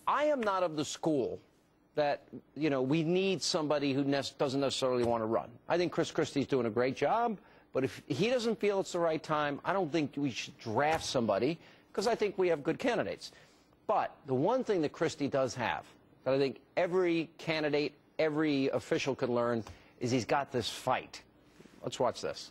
I am not of the school that, you know, we need somebody who doesn't necessarily want to run. I think Christie's doing a great job, but if he doesn't feel it's the right time, I don't think we should draft somebody, because I think we have good candidates. But the one thing that Christie does have, that I think every candidate, every official can learn, is he's got this fight. Let's watch this.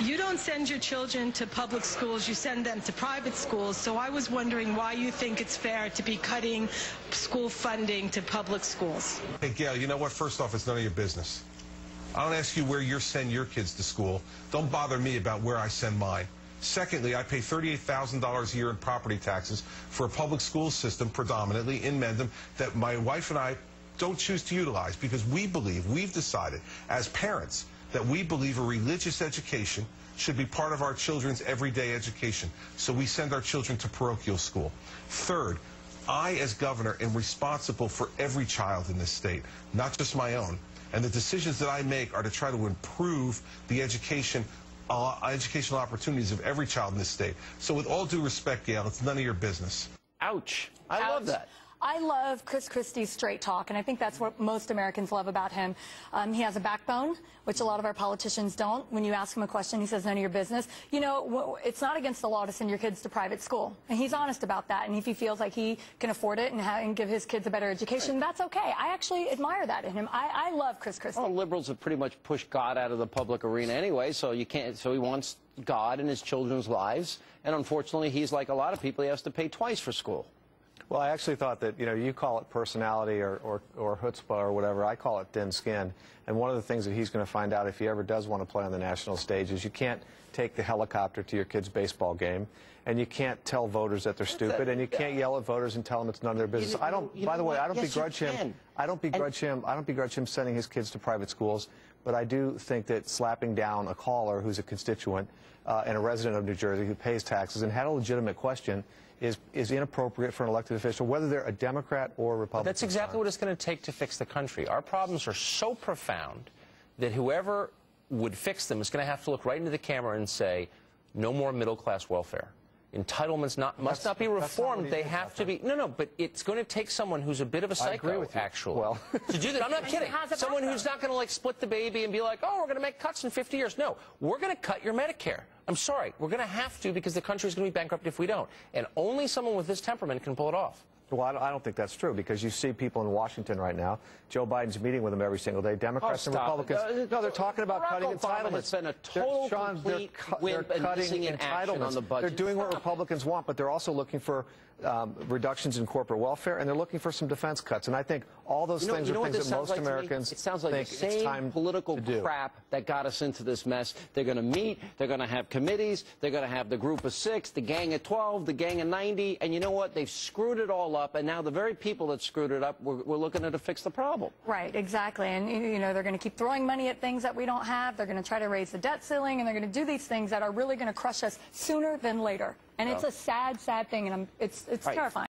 You don't send your children to public schools, you send them to private schools, so I was wondering why you think it's fair to be cutting school funding to public schools. Hey, Gail, you know what? First off, it's none of your business. I don't ask you where you send your kids to school. Don't bother me about where I send mine. Secondly, I pay $38,000 a year in property taxes for a public school system, predominantly in Mendham, that my wife and I don't choose to utilize because we've decided as parents that we believe a religious education should be part of our children's everyday education. So we send our children to parochial school. Third, I, as governor, am responsible for every child in this state, not just my own. And the decisions that I make are to try to improve the educational opportunities of every child in this state. So with all due respect, Gail, it's none of your business. Ouch. I love that. I love Chris Christie's straight talk, and I think that's what most Americans love about him. He has a backbone, which a lot of our politicians don't. When you ask him a question, he says, none of your business. You know, it's not against the law to send your kids to private school, and he's honest about that. And if he feels like he can afford it and give his kids a better education, that's okay. I actually admire that in him. I love Chris Christie. Well, liberals have pretty much pushed God out of the public arena anyway, so you can't. So he wants God in his children's lives, and unfortunately, he's like a lot of people. He has to pay twice for school. Well, I actually thought that, you know, you call it personality or chutzpah or whatever. I call it thin skin. And one of the things that he's going to find out if he ever does want to play on the national stage is you can't take the helicopter to your kid's baseball game, and you can't tell voters that they're stupid, and you can't yell at voters and tell them it's none of their business. By the way, I don't begrudge him. I don't begrudge him sending his kids to private schools, but I do think that slapping down a caller who's a constituent and a resident of New Jersey who pays taxes and had a legitimate question is inappropriate for an elected official, whether they're a Democrat or a Republican. That's exactly what it's going to take to fix the country. Our problems are so profound that whoever would fix them is going to have to look right into the camera and say, no more middle-class welfare. Entitlements must not be reformed. They have to be. No, but it's going to take someone who's a bit of a psycho, actually, well, to do that. I'm not kidding. Someone who's not going to, like, split the baby and be like, oh, we're going to make cuts in 50 years. No, we're going to cut your Medicare. I'm sorry. We're going to have to because the country's going to be bankrupt if we don't. And only someone with this temperament can pull it off. Well, I don't think that's true, because you see people in Washington right now. Joe Biden's meeting with them every single day. Democrats and Republicans. No, they're talking about cutting entitlements. It's been a total complete wimp and missing in action on the budget. They're doing what Republicans want, but they're also looking for reductions in corporate welfare, and they're looking for some defense cuts. And I think all those things are things that most Americans think it's time to do. It sounds like the same political crap that got us into this mess. They're going to meet. They're going to have committees. They're going to have the group of 6, the gang of 12, the gang of 90. And you know what? They've screwed it all up. And now the very people that screwed it up, we're looking at to fix the problem. Right, exactly. And, you know, they're going to keep throwing money at things that we don't have. They're going to try to raise the debt ceiling, and they're going to do these things that are really going to crush us sooner than later. And it's a sad, sad thing, and it's terrifying.